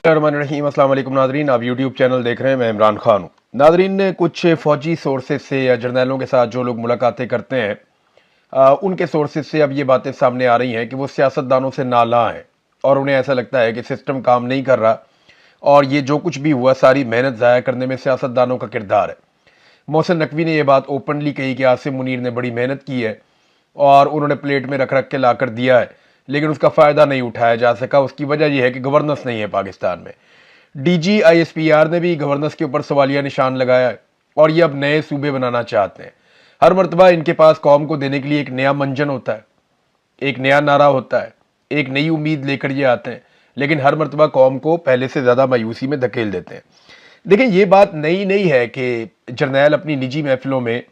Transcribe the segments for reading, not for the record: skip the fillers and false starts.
रहीम अस्सलाम वालेकुम नादरीन, आप यूट्यूब चैनल देख रहे हैं। मैं इमरान खान हूँ। नादरीन ने कुछ फ़ौजी सोर्सेज से या जर्नैलों के साथ जो लोग मुलाकातें करते हैं उनके सोर्सेज से अब ये बातें सामने आ रही हैं कि वो सियासतदानों से नाला हैं और उन्हें ऐसा लगता है कि सिस्टम काम नहीं कर रहा और ये जो कुछ भी हुआ सारी मेहनत ज़ाया करने में सियासतदानों का किरदार है। मोहसिन नकवी ने यह बात ओपनली कही कि आसिम मुनीर ने बड़ी मेहनत की है और उन्होंने प्लेट में रख रख के ला कर दिया है, लेकिन उसका फ़ायदा नहीं उठाया जा सका। उसकी वजह यह है कि गवर्नेंस नहीं है पाकिस्तान में। डीजी आईएसपीआर ने भी गवर्नेंस के ऊपर सवालिया निशान लगाया है और ये अब नए सूबे बनाना चाहते हैं। हर मरतबा इनके पास कौम को देने के लिए एक नया मंजन होता है, एक नया नारा होता है, एक नई उम्मीद लेकर ये आते हैं, लेकिन हर मरतबा कौम को पहले से ज़्यादा मायूसी में धकेल देते हैं। देखिए, ये बात नई नहीं है कि जर्नैल अपनी निजी महफिलों में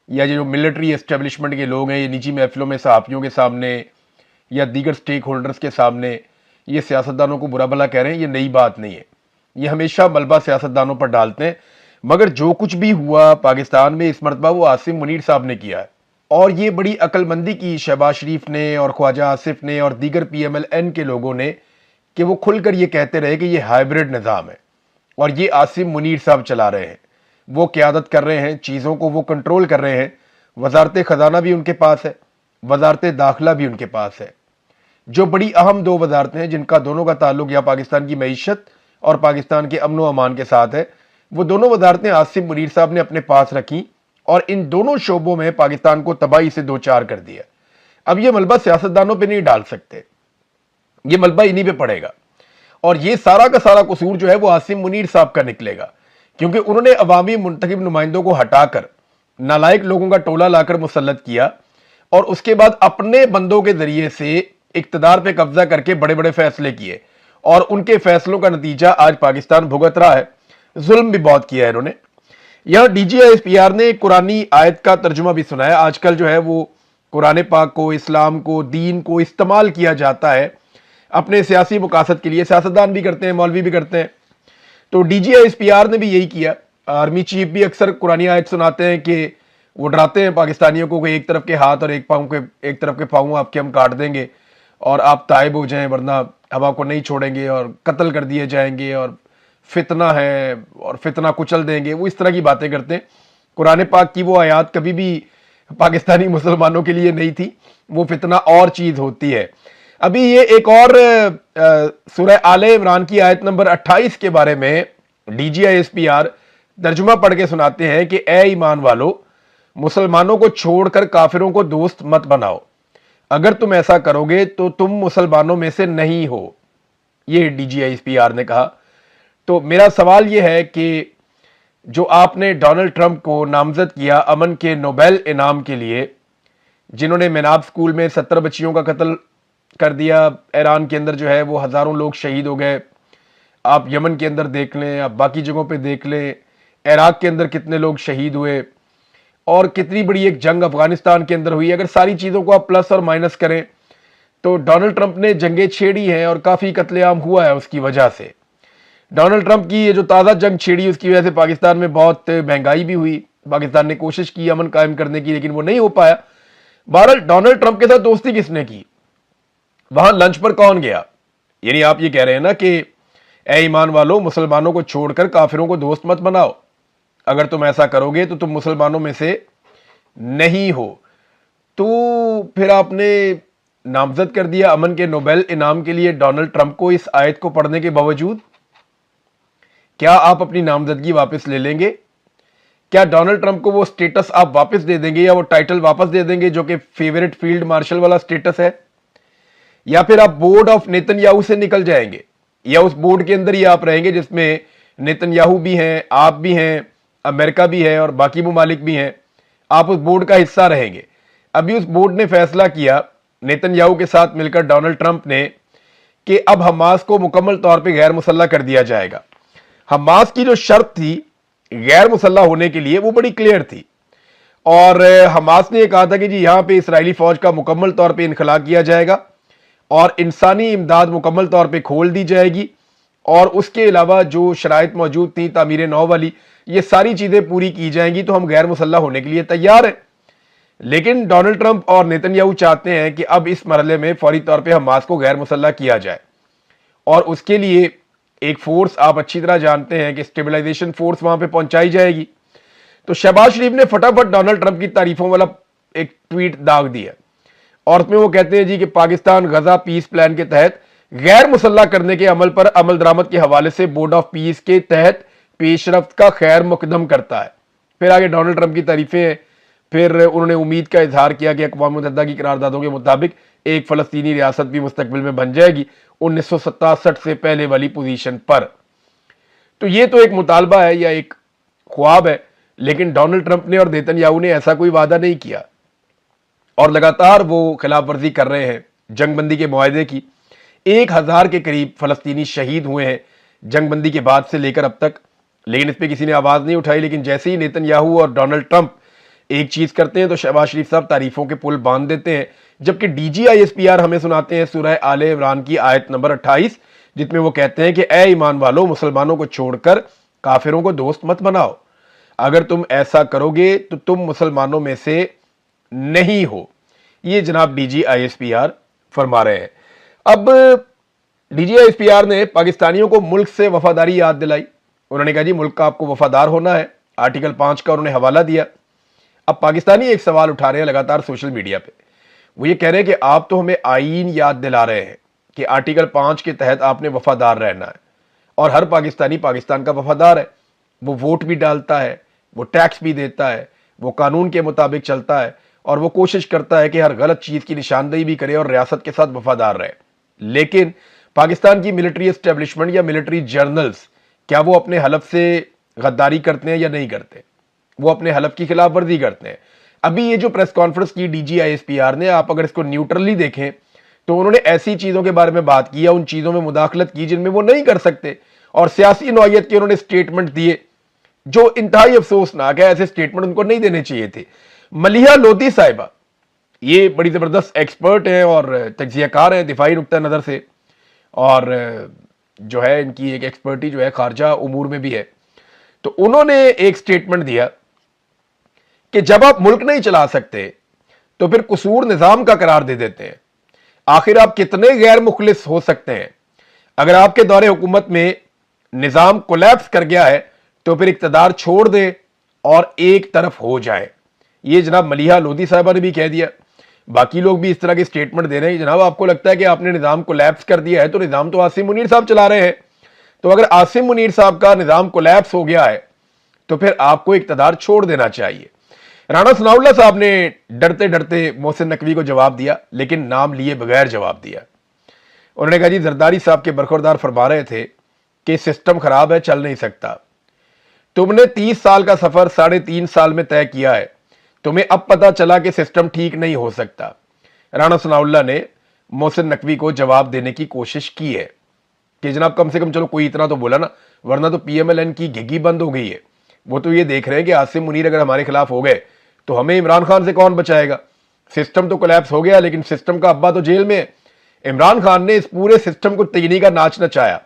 या जो मिलिट्री एस्टेब्लिशमेंट के लोग हैं ये निजी महफिलों में सहाफ़ियों के सामने या दीगर स्टेक होल्डर्स के सामने ये सियासतदानों को बुरा भला कह रहे हैं। ये नई बात नहीं है, ये हमेशा मलबा सियासतदानों पर डालते हैं। मगर जो कुछ भी हुआ पाकिस्तान में इस मरतबा वो आसिम मुनीर साहब ने किया है और ये बड़ी अक्लमंदी की शहबाज शरीफ ने और ख्वाजा आसिफ ने और दीगर PMLN के लोगों ने कि वो खुलकर ये कहते रहे कि ये हाइब्रिड निज़ाम है और ये आसिम मुनीर साहब चला रहे हैं, वो क़यादत कर रहे हैं, चीज़ों को वो कंट्रोल कर रहे हैं। वजारत ख़जाना भी उनके पास है, वजारत दाखिला भी उनके पास है, जो बड़ी अहम दो वजारतें हैं जिनका दोनों का ताल्लुक या पाकिस्तान की मईशत और पाकिस्तान के अमन व अमान के साथ है। वो दोनों वजारतें आसिम मुनीर साहब ने अपने पास रखी और इन दोनों शोबों में पाकिस्तान को तबाही से दो चार कर दिया। अब ये मलबा सियासतदानों पे नहीं डाल सकते, ये मलबा इन्हीं पे पड़ेगा और ये सारा का सारा कसूर जो है वो आसिम मुनीर साहब का निकलेगा, क्योंकि उन्होंने अवामी मुंतखब नुमाइंदों को हटाकर नालायक लोगों का टोला लाकर मुसल्लत किया और उसके बाद अपने बंदों के जरिए से इक्तदार पे कब्जा करके बड़े बड़े फैसले किए और उनके फैसलों का नतीजा आज पाकिस्तान भुगत रहा है। जुल्म भी बहुत किया है इन्होंने। यहां DGISPR ने कुरानी आयत का तर्जुमा भी सुनाया। आजकल जो है वो कुरान पाक को, इस्लाम को, दीन को इस्तेमाल किया जाता है अपने सियासी मुकासद के लिए। सियासतदान भी करते हैं, मौलवी भी करते हैं। तो DGISPR ने भी यही किया। आर्मी चीफ भी अक्सर कुरानी आयत सुनाते हैं कि वो डराते हैं पाकिस्तानियों को कि एक तरफ के हाथ और एक तरफ के पाँव आपके हम काट देंगे और आप ताइब हो जाएं, वरना हम आपको नहीं छोड़ेंगे और कत्ल कर दिए जाएंगे और फितना है और फितना कुचल देंगे। वो इस तरह की बातें करते हैं। कुरान पाक की वो आयत कभी भी पाकिस्तानी मुसलमानों के लिए नहीं थी, वो फितना और चीज होती है। अभी ये एक और सूरह आले इमरान की आयत नंबर 28 के बारे में DGISPR तर्जुमा पढ़ के सुनाते हैं कि ए ईमान वालों, मुसलमानों को छोड़कर काफिरों को दोस्त मत बनाओ, अगर तुम ऐसा करोगे तो तुम मुसलमानों में से नहीं हो। ये DGISPR ने कहा। तो मेरा सवाल यह है कि जो आपने डोनाल्ड ट्रंप को नामजद किया अमन के नोबेल इनाम के लिए, जिन्होंने मेनाब स्कूल में 70 बच्चियों का कत्ल कर दिया, ईरान के अंदर जो है वो हजारों लोग शहीद हो गए, आप यमन के अंदर देख लें, आप बाकी जगहों पे देख लें, इराक के अंदर कितने लोग शहीद हुए और कितनी बड़ी एक जंग अफगानिस्तान के अंदर हुई। अगर सारी चीज़ों को आप प्लस और माइनस करें तो डोनाल्ड ट्रंप ने जंगें छेड़ी हैं और काफ़ी कत्लेआम हुआ है उसकी वजह से। डोनाल्ड ट्रंप की ये जो ताज़ा जंग छेड़ी उसकी वजह से पाकिस्तान में बहुत महंगाई भी हुई। पाकिस्तान ने कोशिश की अमन कायम करने की, लेकिन वो नहीं हो पाया। बहरहाल डोनाल्ड ट्रंप के साथ दोस्ती किसने की, वहां लंच पर कौन गया? यानी आप ये कह रहे हैं ना कि ए ईमान वालों, मुसलमानों को छोड़कर काफिरों को दोस्त मत बनाओ, अगर तुम ऐसा करोगे तो तुम मुसलमानों में से नहीं हो। तो फिर आपने नामजद कर दिया अमन के नोबेल इनाम के लिए डोनाल्ड ट्रंप को इस आयत को पढ़ने के बावजूद। क्या आप अपनी नामजदगी वापस ले लेंगे? क्या डोनाल्ड ट्रंप को वो स्टेटस आप वापस दे देंगे या वो टाइटल वापस दे देंगे जो कि फेवरेट फील्ड मार्शल वाला स्टेटस है? या फिर आप बोर्ड ऑफ नेतन्याहू से निकल जाएंगे या उस बोर्ड के अंदर ही आप रहेंगे जिसमें नेतन्याहू भी हैं, आप भी हैं, अमेरिका भी है और बाकी ममालिक भी हैं, आप उस बोर्ड का हिस्सा रहेंगे। अभी उस बोर्ड ने फैसला किया नेतन्याहू के साथ मिलकर डोनाल्ड ट्रंप ने कि अब हमास को मुकम्मल तौर पे गैर मुसल्लह कर दिया जाएगा। हमास की जो शर्त थी गैर मुसल्लह होने के लिए वो बड़ी क्लियर थी और हमास ने कहा था कि जी यहां पे इसराइली फौज का मुकम्मल तौर पे इनखला किया जाएगा और इंसानी इमदाद मुकम्मल तौर पे खोल दी जाएगी और उसके अलावा जो शराइत मौजूद थी तामीर नौ वाली, ये सारी चीजें पूरी की जाएंगी, तो हम गैर मुसल्लह होने के लिए तैयार हैं। लेकिन डोनाल्ड ट्रंप और नेतन्याहू चाहते हैं कि अब इस मरहले में फौरी तौर पे हमास को गैर मुसल्लह किया जाए और उसके लिए एक फोर्स आप अच्छी तरह जानते हैं कि स्टेबलाइजेशन फोर्स वहां पे पहुंचाई जाएगी। तो शहबाज शरीफ ने फटाफट डोनाल्ड ट्रंप की तारीफों वाला एक ट्वीट दाग दिया और उसमें वो कहते हैं जी कि पाकिस्तान गजा पीस प्लान के तहत गैर मुसल्लह करने के अमल पर अमल दरामद के हवाले से बोर्ड ऑफ पीस के तहत पेशरफ्त का खैर मुकदम करता है। फिर आगे डोनाल्ड ट्रंप की तारीफें हैं। फिर उन्होंने उम्मीद का इजहार किया कि अक़वाम मुत्तहिदा की करारदादों के मुताबिक एक फलस्तीनी रियासत भी मुस्तकबिल में बन जाएगी 1967 से पहले वाली पोजीशन पर। तो ये तो एक मुतालबा है या एक ख्वाब है, लेकिन डोनाल्ड ट्रंप ने और नेतन्याहू ने ऐसा कोई वादा नहीं किया और लगातार वो खिलाफ वर्जी कर रहे हैं जंगबंदी के मुआहदे की। 1000 के करीब फलस्तीनी शहीद हुए हैं जंगबंदी के बाद से लेकर अब तक, लेकिन इस पर किसी ने आवाज नहीं उठाई। लेकिन जैसे ही नेतन्याहू और डोनाल्ड ट्रंप एक चीज करते हैं तो शहबाज शरीफ साहब तारीफों के पुल बांध देते हैं, जबकि DGISPR हमें सुनाते हैं सूरह आले इमरान की आयत नंबर 28, जिसमें वो कहते हैं कि ए ईमान वालों, मुसलमानों को छोड़कर काफिरों को दोस्त मत बनाओ। अगर तुम ऐसा करोगे तो तुम मुसलमानों में से नहीं हो। ये जनाब DGISPR फरमा रहे हैं। अब DGISPR ने पाकिस्तानियों को मुल्क से वफादारी याद दिलाई। उन्होंने कहा जी मुल्क का आपको वफादार होना है। आर्टिकल 5 का उन्होंने हवाला दिया। अब पाकिस्तानी एक सवाल उठा रहे हैं लगातार सोशल मीडिया पे। वो ये कह रहे हैं कि आप तो हमें आईन याद दिला रहे हैं कि आर्टिकल 5 के तहत आपने वफादार रहना है और हर पाकिस्तानी पाकिस्तान का वफादार है। वो वोट भी डालता है, वो टैक्स भी देता है, वो कानून के मुताबिक चलता है और वो कोशिश करता है कि हर गलत चीज की निशानदेही भी करे और रियासत के साथ वफादार रहे। लेकिन पाकिस्तान की मिलिट्री एस्टेब्लिशमेंट या मिलिट्री जर्नल्स, क्या वो अपने हलफ से गद्दारी करते हैं या नहीं करते? वो अपने हलफ की खिलाफ वर्जी करते हैं। अभी ये जो प्रेस कॉन्फ्रेंस की DGISPR ने, आप अगर इसको न्यूट्रली देखें तो उन्होंने ऐसी चीजों के बारे में बात की या उन चीजों में मुदाखलत की जिनमें वो नहीं कर सकते और सियासी नौयत के उन्होंने स्टेटमेंट दिए जो इंतहाई अफसोसनाक है। ऐसे स्टेटमेंट उनको नहीं देने चाहिए थे। मलिहा लोधी साहिबा ये बड़ी जबरदस्त एक्सपर्ट हैं और तज्जियाकार हैं दिफाई नुक्ता नजर से, और जो है इनकी एक एक्सपर्टी जो है खारजा उमूर में भी है। तो उन्होंने एक स्टेटमेंट दिया कि जब आप मुल्क नहीं चला सकते तो फिर कसूर निजाम का करार दे देते हैं। आखिर आप कितने गैर मुखलिस हो सकते हैं? अगर आपके दौरे हुकूमत में निजाम कोलैप्स कर गया है तो फिर इक्तदार छोड़ दे और एक तरफ हो जाए। ये जनाब मलिहा लोधी साहिबा ने भी कह दिया। बाकी लोग भी इस तरह के स्टेटमेंट दे रहे हैं। जनाब आपको लगता है कि आपने निजाम कोलैप्स कर दिया है तो निजाम तो आसिम मुनीर साहब चला रहे हैं। तो अगर आसिम मुनीर साहब का निजाम कोलैप्स हो गया है तो फिर आपको इक्तदार छोड़ देना चाहिए। राणा सनाउल्लाह साहब ने डरते डरते मोहसिन नकवी को जवाब दिया, लेकिन नाम लिए बगैर जवाब दिया। उन्होंने कहा जी जरदारी साहब के बरखुरदार फरमा रहे थे कि सिस्टम खराब है, चल नहीं सकता। तुमने 30 साल का सफर 3.5 साल में तय किया है, तुम्हें अब पता चला कि सिस्टम ठीक नहीं हो सकता। राणा सनाउल्लाह ने मोहसिन नकवी को जवाब देने की कोशिश की है कि जनाब कम से कम चलो कोई इतना तो बोला ना, वरना तो PMLN की घिघी बंद हो गई है। वो तो ये देख रहे हैं कि आसिम मुनीर अगर हमारे खिलाफ हो गए तो हमें इमरान खान से कौन बचाएगा। सिस्टम तो कोलैप्स हो गया, लेकिन सिस्टम का अब्बा तो जेल में है। इमरान खान ने इस पूरे सिस्टम को तगनी का नाच नचाया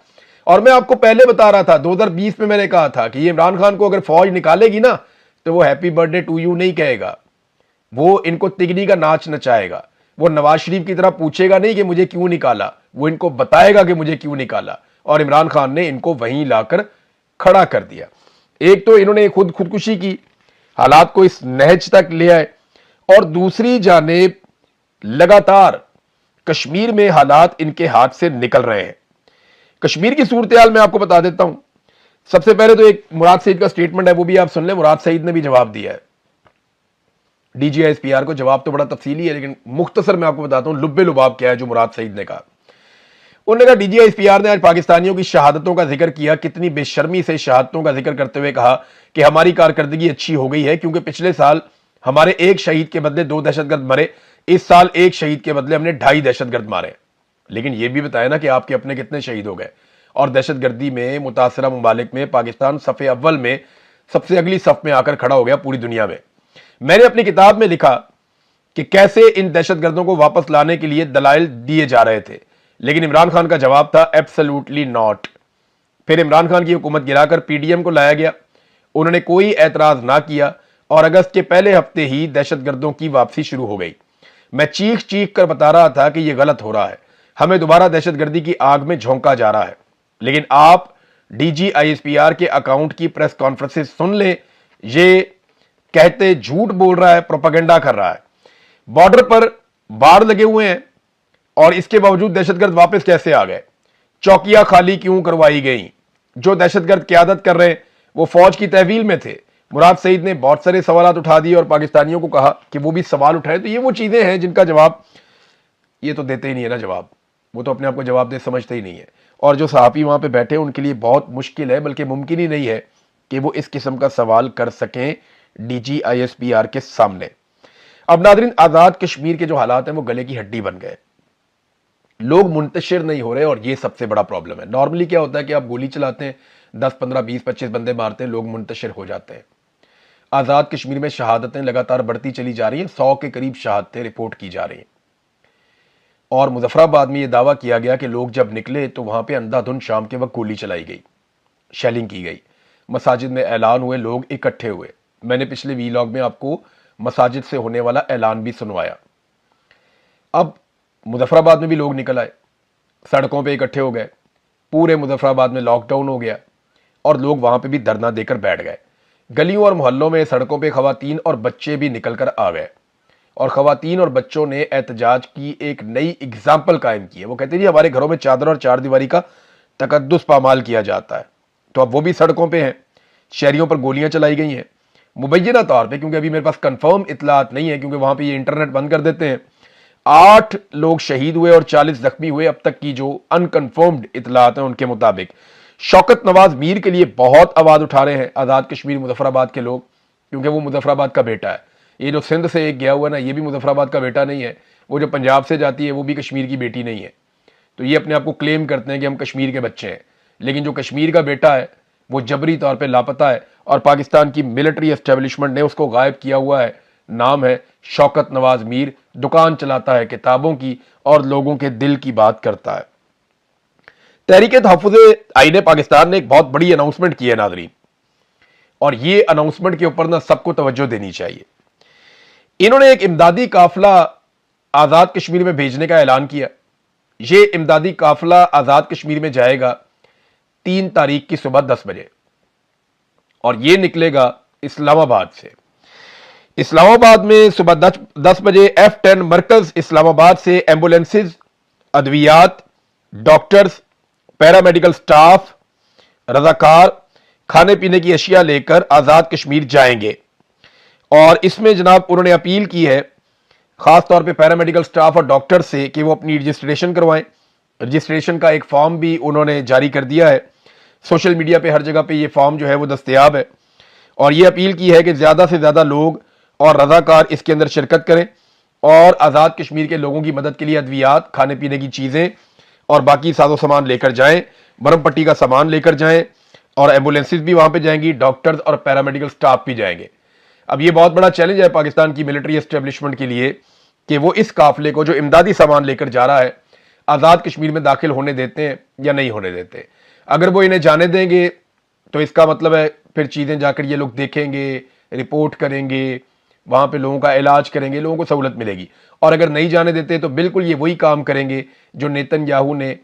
और मैं आपको पहले बता रहा था 2020 में मैंने कहा था कि ये इमरान खान को अगर फौज निकालेगी ना तो वो हैप्पी बर्थडे टू यू नहीं कहेगा, वो इनको तिगनी का नाच नचाएगा। वो नवाज शरीफ की तरह पूछेगा नहीं कि मुझे क्यों निकाला, वो इनको बताएगा कि मुझे क्यों निकाला। और इमरान खान ने इनको वहीं लाकर खड़ा कर दिया। एक तो इन्होंने खुदकुशी की, हालात को इस नहज तक ले आए, और दूसरी जानिब लगातार कश्मीर में हालात इनके हाथ से निकल रहे हैं। कश्मीर की सूरत हाल मैं आपको बता देता हूं। सबसे पहले तो एक मुराद सईद का स्टेटमेंट है, वो भी आप सुन लें। मुराद सईद ने भी जवाब दिया है DGISPR को। जवाब तो बड़ा तफसीली है, लेकिन मुख्तसर मैं आपको बताता हूं लुब्बे लुबाब क्या है जो मुराद सईद ने कहा। उन्होंने कहा DGISPR ने आज पाकिस्तानियों की शहादतों का जिक्र किया, कितनी बेशर्मी से शहादतों का जिक्र करते हुए कहा कि हमारी कारकर्दगी अच्छी हो गई है क्योंकि पिछले साल हमारे एक शहीद के बदले 2 दहशतगर्द मरे, इस साल एक शहीद के बदले हमने 2.5 दहशतगर्द मारे। लेकिन यह भी बताया ना कि आपके अपने कितने शहीद हो गए। और दहशतगर्दी में मुतासरा ममालिक में पाकिस्तान सफ़े अव्वल में सबसे अगली सफ में आकर खड़ा हो गया पूरी दुनिया में। मैंने अपनी किताब में लिखा कि कैसे इन दहशतगर्दों को वापस लाने के लिए दलाइल दिए जा रहे थे, लेकिन इमरान खान का जवाब था एब्सोल्युटली नॉट। फिर इमरान खान की हुकूमत गिराकर PDM को लाया गया, उन्होंने कोई एतराज ना किया और अगस्त के पहले हफ्ते ही दहशतगर्दों की वापसी शुरू हो गई। मैं चीख चीख कर बता रहा था कि यह गलत हो रहा है, हमें दोबारा दहशतगर्दी की आग में झोंका जा रहा है। لیکن آپ D G I S P R کے اکاؤنٹ کی پریس کانفرنس سن لیں، یہ کہتے جھوٹ بول رہا ہے، پروپیگنڈا کر رہا ہے۔ بارڈر پر بار لگے ہوئے ہیں اور اس کے باوجود دہشت گرد واپس کیسے آ گئے؟ چوکیاں خالی کیوں کروائی گئیں؟ جو دہشت گرد قیادت کر رہے ہیں وہ فوج کی تحویل میں تھے۔ مراد سعید نے بہت سارے سوالات اٹھا دیے اور پاکستانیوں کو کہا کہ وہ بھی سوال اٹھائے۔ تو یہ وہ چیزیں ہیں جن کا جواب یہ تو دیتے ہی نہیں ہے نا، جواب وہ تو اپنے آپ کو جواب دے سمجھتے ہی نہیں ہے، اور جو صحافی وہاں پہ بیٹھے ان کے لیے بہت مشکل ہے، بلکہ ممکن ہی نہیں ہے کہ وہ اس قسم کا سوال کر سکیں D G I S P R کے سامنے۔ اب ناظرین، آزاد کشمیر کے جو حالات ہیں وہ گلے کی ہڈی بن گئے، لوگ منتشر نہیں ہو رہے، اور یہ سب سے بڑا پرابلم ہے۔ نارملی کیا ہوتا ہے کہ آپ گولی چلاتے ہیں، 10 15 20 25 بندے مارتے ہیں، لوگ منتشر ہو جاتے ہیں۔ آزاد کشمیر میں شہادتیں لگاتار بڑھتی چلی جا رہی ہیں، 100 کے قریب شہادتیں رپورٹ کی جا رہی ہیں، اور مظفر آباد میں یہ دعویٰ کیا گیا کہ لوگ جب نکلے تو وہاں پہ اندھا دھند شام کے وقت گولی چلائی گئی، شیلنگ کی گئی، مساجد میں اعلان ہوئے، لوگ اکٹھے ہوئے۔ میں نے پچھلے ویلاگ میں آپ کو مساجد سے ہونے والا اعلان بھی سنوایا۔ اب مظفر آباد میں بھی لوگ نکل آئے، سڑکوں پہ اکٹھے ہو گئے، پورے مظفر آباد میں لاک ڈاؤن ہو گیا، اور لوگ وہاں پہ بھی دھرنا دے کر بیٹھ گئے۔ گلیوں اور محلوں میں سڑکوں پہ خواتین اور بچے بھی نکل کر آ گئے، اور خواتین اور بچوں نے احتجاج کی ایک نئی اگزامپل قائم کی ہے۔ وہ کہتے ہیں جی ہمارے گھروں میں چادر اور چار دیواری کا تقدس پامال کیا جاتا ہے، تو اب وہ بھی سڑکوں پہ ہیں، شہریوں پر گولیاں چلائی گئی ہیں مبینہ طور پہ، کیونکہ ابھی میرے پاس کنفرم اطلاعات نہیں ہے، کیونکہ وہاں پہ یہ انٹرنیٹ بند کر دیتے ہیں۔ 8 لوگ شہید ہوئے اور 40 زخمی ہوئے، اب تک کی جو انکنفرمڈ اطلاعات ہیں ان کے مطابق۔ شوکت نواز میر کے لیے بہت آواز اٹھا رہے ہیں آزاد کشمیر مظفر آباد کے لوگ، کیونکہ وہ مظفر آباد کا بیٹا ہے۔ یہ جو سندھ سے ایک گیا ہوا نا، یہ بھی مظفر آباد کا بیٹا نہیں ہے، وہ جو پنجاب سے جاتی ہے وہ بھی کشمیر کی بیٹی نہیں ہے۔ تو یہ اپنے آپ کو کلیم کرتے ہیں کہ ہم کشمیر کے بچے ہیں، لیکن جو کشمیر کا بیٹا ہے وہ جبری طور پہ لاپتہ ہے، اور پاکستان کی ملٹری اسٹیبلشمنٹ نے اس کو غائب کیا ہوا ہے۔ نام ہے شوکت نواز میر، دکان چلاتا ہے کتابوں کی اور لوگوں کے دل کی بات کرتا ہے۔ تحریک تحفظ آئین پاکستان نے ایک بہت بڑی اناؤنسمنٹ کی ہے ناظرین، اور یہ اناؤنسمنٹ کے اوپر نہ سب کو توجہ دینی چاہیے۔ انہوں نے ایک امدادی قافلہ آزاد کشمیر میں بھیجنے کا اعلان کیا۔ یہ امدادی قافلہ آزاد کشمیر میں جائے گا 3 تاریخ کی صبح 10 بجے، اور یہ نکلے گا اسلام آباد سے۔ اسلام آباد میں صبح 10 بجے F10 مرکز اسلام آباد سے ایمبولینسز، ادویات، ڈاکٹرز، پیرامیڈیکل سٹاف، رضاکار کھانے پینے کی اشیاء لے کر آزاد کشمیر جائیں گے، اور اس میں جناب انہوں نے اپیل کی ہے خاص طور پہ پیرامیڈیکل سٹاف اور ڈاکٹر سے کہ وہ اپنی رجسٹریشن کروائیں۔ رجسٹریشن کا ایک فارم بھی انہوں نے جاری کر دیا ہے، سوشل میڈیا پہ ہر جگہ پہ یہ فارم جو ہے وہ دستیاب ہے، اور یہ اپیل کی ہے کہ زیادہ سے زیادہ لوگ اور رضاکار اس کے اندر شرکت کریں، اور آزاد کشمیر کے لوگوں کی مدد کے لیے ادویات، کھانے پینے کی چیزیں اور باقی ساز و سامان لے کر جائیں، مرم پٹی کا سامان لے کر جائیں، اور ایمبولینسز بھی وہاں پہ جائیں گی، ڈاکٹرز اور پیرامیڈیکل سٹاف بھی جائیں گے۔ اب یہ بہت بڑا چیلنج ہے پاکستان کی ملٹری اسٹیبلشمنٹ کے لیے کہ وہ اس قافلے کو جو امدادی سامان لے کر جا رہا ہے آزاد کشمیر میں داخل ہونے دیتے ہیں یا نہیں ہونے دیتے۔ اگر وہ انہیں جانے دیں گے تو اس کا مطلب ہے پھر چیزیں جا کر یہ لوگ دیکھیں گے، رپورٹ کریں گے، وہاں پہ لوگوں کا علاج کریں گے، لوگوں کو سہولت ملے گی۔ اور اگر نہیں جانے دیتے تو بالکل یہ وہی کام کریں گے جو نیتن یاہو نے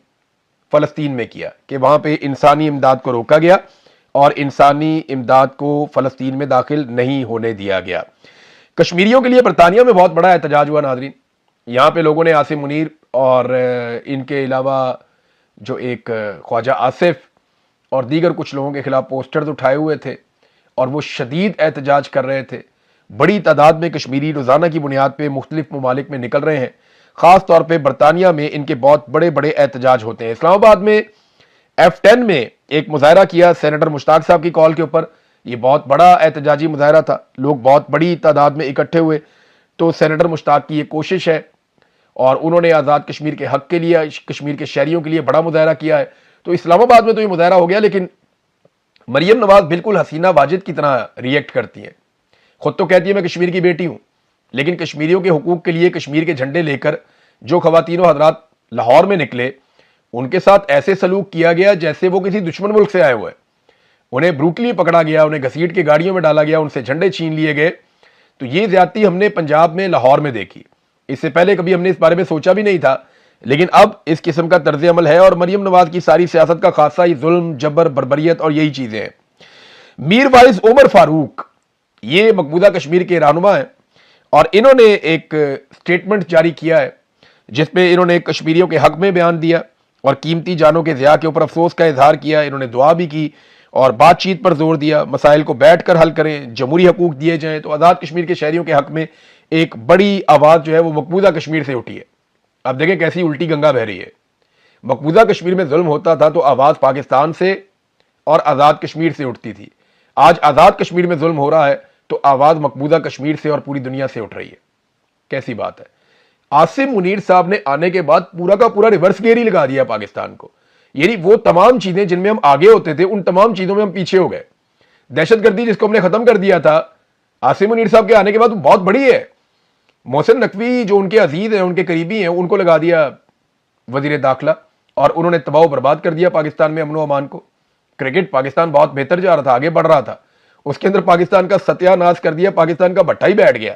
فلسطین میں کیا، کہ وہاں پہ انسانی امداد کو روکا گیا اور انسانی امداد کو فلسطین میں داخل نہیں ہونے دیا گیا۔ کشمیریوں کے لیے برطانیہ میں بہت بڑا احتجاج ہوا ناظرین۔ یہاں پہ لوگوں نے عاصم منیر اور ان کے علاوہ جو ایک خواجہ آصف اور دیگر کچھ لوگوں کے خلاف پوسٹرز اٹھائے ہوئے تھے، اور وہ شدید احتجاج کر رہے تھے۔ بڑی تعداد میں کشمیری روزانہ کی بنیاد پہ مختلف ممالک میں نکل رہے ہیں، خاص طور پہ برطانیہ میں ان کے بہت بڑے بڑے احتجاج ہوتے ہیں۔ اسلام آباد میں F10 میں ایک مظاہرہ کیا سینیٹر مشتاق صاحب کی کال کے اوپر، یہ بہت بڑا احتجاجی مظاہرہ تھا، لوگ بہت بڑی تعداد میں اکٹھے ہوئے۔ تو سینیٹر مشتاق کی یہ کوشش ہے، اور انہوں نے آزاد کشمیر کے حق کے لیے، کشمیر کے شہریوں کے لیے بڑا مظاہرہ کیا ہے۔ تو اسلام آباد میں تو یہ مظاہرہ ہو گیا، لیکن مریم نواز بالکل حسینہ واجد کی طرح ریئیکٹ کرتی ہیں، خود تو کہتی ہے میں کشمیر کی بیٹی ہوں، لیکن کشمیریوں کے حقوق کے لیے کشمیر کے جھنڈے لے کر جو خواتین و حضرات لاہور میں نکلے، ان کے ساتھ ایسے سلوک کیا گیا جیسے وہ کسی دشمن ملک سے آئے ہوئے، انہیں بروٹلی پکڑا گیا، انہیں گھسیٹ کے گاڑیوں میں ڈالا گیا، ان سے جھنڈے چھین لیے گئے۔ تو یہ زیادتی ہم نے پنجاب میں لاہور میں دیکھی، اس سے پہلے کبھی ہم نے اس بارے میں سوچا بھی نہیں تھا لیکن اب اس قسم کا طرز عمل ہے اور مریم نواز کی ساری سیاست کا خاصہ ہی ظلم، جبر، بربریت اور یہی چیزیں ہیں۔ میر وائز عمر فاروق یہ مقبوضہ کشمیر کے رہنما ہیں اور انہوں نے ایک سٹیٹمنٹ جاری کیا ہے جس پہ انہوں نے کشمیریوں کے حق میں بیان دیا اور قیمتی جانوں کے ضیاع کے اوپر افسوس کا اظہار کیا۔ انہوں نے دعا بھی کی اور بات چیت پر زور دیا، مسائل کو بیٹھ کر حل کریں، جمہوری حقوق دیے جائیں۔ تو آزاد کشمیر کے شہریوں کے حق میں ایک بڑی آواز جو ہے وہ مقبوضہ کشمیر سے اٹھی ہے۔ اب دیکھیں کیسی الٹی گنگا بہ رہی ہے۔ مقبوضہ کشمیر میں ظلم ہوتا تھا تو آواز پاکستان سے اور آزاد کشمیر سے اٹھتی تھی۔ آج آزاد کشمیر میں ظلم ہو رہا ہے تو آواز مقبوضہ کشمیر سے اور پوری دنیا سے اٹھ رہی ہے۔ کیسی بات ہے؟ عاصم منیر صاحب نے آنے کے بعد پورا کا پورا ریورس گیئر ہی لگا دیا پاکستان کو، یعنی وہ تمام چیزیں جن میں ہم آگے ہوتے تھے ان تمام چیزوں میں ہم پیچھے ہو گئے۔ دہشت گردی جس کو ہم نے ختم کر دیا تھا عاصم منیر صاحب کے آنے کے بعد وہ بہت بڑی ہے۔ محسن نقوی جو ان کے عزیز ہیں، ان کے قریبی ہیں، ان کو لگا دیا وزیر داخلہ اور انہوں نے تباہ و برباد کر دیا پاکستان میں امن و امان کو۔ کرکٹ پاکستان بہت بہتر جا رہا تھا، آگے بڑھ رہا تھا، اس کے اندر پاکستان کا ستیہ ناش کر دیا، پاکستان کا بھٹا ہی بیٹھ گیا۔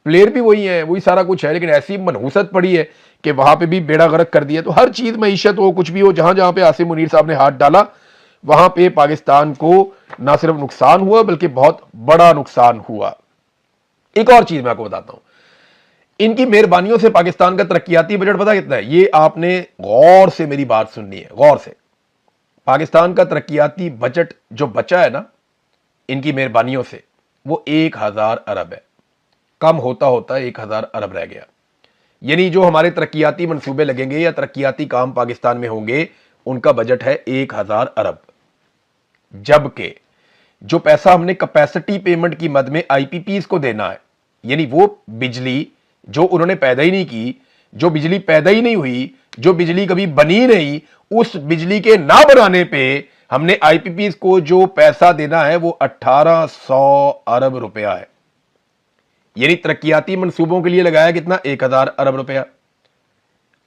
پلیئر بھی وہی ہیں، وہی سارا کچھ ہے، لیکن ایسی منحوست پڑی ہے کہ وہاں پہ بھی بیڑا غرق کر دیا۔ تو ہر چیز معیشت ہو، کچھ بھی ہو، جہاں جہاں پہ عاصم منیر صاحب نے ہاتھ ڈالا وہاں پہ پاکستان کو نہ صرف نقصان ہوا بلکہ بہت بڑا نقصان ہوا۔ ایک اور چیز میں آپ کو بتاتا ہوں، ان کی مہربانیوں سے پاکستان کا ترقیاتی بجٹ پتہ کتنا ہے؟ یہ آپ نے غور سے میری بات سننی ہے، غور سے۔ پاکستان کا ترقیاتی بجٹ جو بچا ہے نا ان کی مہربانیوں سے، وہ 1000 ارب ہے۔ کم ہوتا ہوتا 1000 ارب رہ گیا۔ یعنی جو ہمارے ترقیاتی منصوبے لگیں گے یا ترقیاتی کام پاکستان میں ہوں گے ان کا بجٹ ہے 1000 ارب، جبکہ جو پیسہ ہم نے کیپیسٹی پیمنٹ کی مد میں آئی پی پیز کو دینا ہے، یعنی وہ بجلی جو انہوں نے پیدا ہی نہیں کی، جو بجلی پیدا ہی نہیں ہوئی، جو بجلی کبھی بنی نہیں، اس بجلی کے نہ بنانے پہ ہم نے آئی پی پیز کو جو پیسہ دینا ہے وہ 1800 ارب روپیہ ہے۔ یعنی ترقیاتی منصوبوں کے لیے لگایا کتنا؟ 1000 ارب روپیہ۔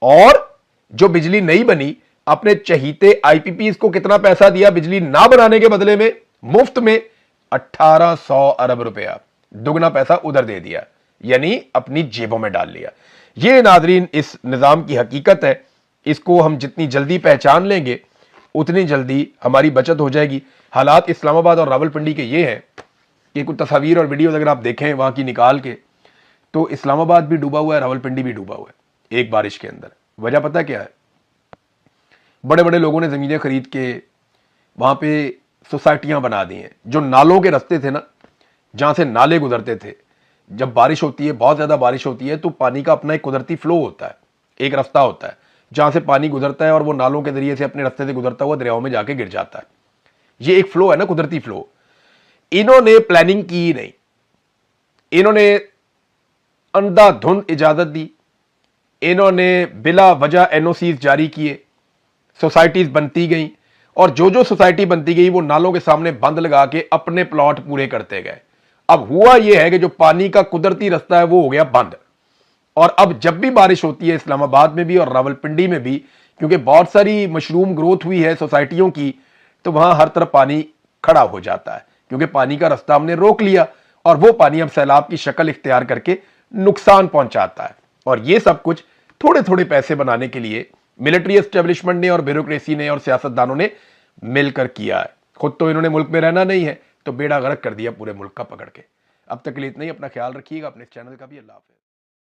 اور جو بجلی نہیں بنی اپنے چہیتے آئی پی پیز کو کتنا پیسہ دیا بجلی نہ بنانے کے بدلے میں؟ مفت میں 1800 ارب روپیہ، دگنا پیسہ ادھر دے دیا، یعنی اپنی جیبوں میں ڈال لیا۔ یہ ناظرین اس نظام کی حقیقت ہے، اس کو ہم جتنی جلدی پہچان لیں گے اتنی جلدی ہماری بچت ہو جائے گی۔ حالات اسلام آباد اور راولپنڈی کے یہ ہیں کہ کچھ تصاویر اور ویڈیوز اگر آپ دیکھیں وہاں کی نکال کے تو اسلام آباد بھی ڈوبا ہوا ہے، راولپنڈی بھی ڈوبا ہوا ہے ایک بارش کے اندر۔ وجہ پتہ کیا ہے؟ بڑے بڑے لوگوں نے زمینیں خرید کے وہاں پہ سوسائٹیاں بنا دی ہیں۔ جو نالوں کے رستے تھے نا، جہاں سے نالے گزرتے تھے، جب بارش ہوتی ہے، بہت زیادہ بارش ہوتی ہے تو پانی کا اپنا ایک قدرتی فلو ہوتا ہے، ایک رستہ ہوتا ہے جہاں سے پانی گزرتا ہے اور وہ نالوں کے ذریعے سے اپنے رستے سے گزرتا ہوا دریاؤں میں جا کے گر جاتا ہے۔ یہ ایک فلو ہے نا، قدرتی فلو۔ انہوں نے پلاننگ کی نہیں، انہوں نے اندھا دھند اجازت دی، انہوں نے بلا وجہ این او سیز جاری کیے، سوسائٹیز بنتی گئیں اور جو سوسائٹی بنتی گئی وہ نالوں کے سامنے بند لگا کے اپنے پلاٹ پورے کرتے گئے۔ اب ہوا یہ ہے کہ جو پانی کا قدرتی رستہ ہے وہ ہو گیا بند، اور اب جب بھی بارش ہوتی ہے اسلام آباد میں بھی اور راولپنڈی میں بھی، کیونکہ بہت ساری مشروم گروتھ ہوئی ہے سوسائٹیوں کی، تو وہاں ہر طرف پانی کھڑا ہو جاتا ہے کیونکہ پانی کا رستہ ہم نے روک لیا اور وہ پانی اب سیلاب کی شکل اختیار کر کے نقصان پہنچاتا ہے۔ اور یہ سب کچھ تھوڑے تھوڑے پیسے بنانے کے لیے ملٹری اسٹیبلشمنٹ نے اور بیوروکریسی نے اور سیاستدانوں نے مل کر کیا ہے۔ خود تو انہوں نے ملک میں رہنا نہیں ہے تو بیڑا غرق کر دیا پورے ملک کا پکڑ کے۔ اب تک کے لیے اتنا ہی، اپنا خیال رکھیے گا، اپنے اس چینل کا بھی۔ اللہ حافظ۔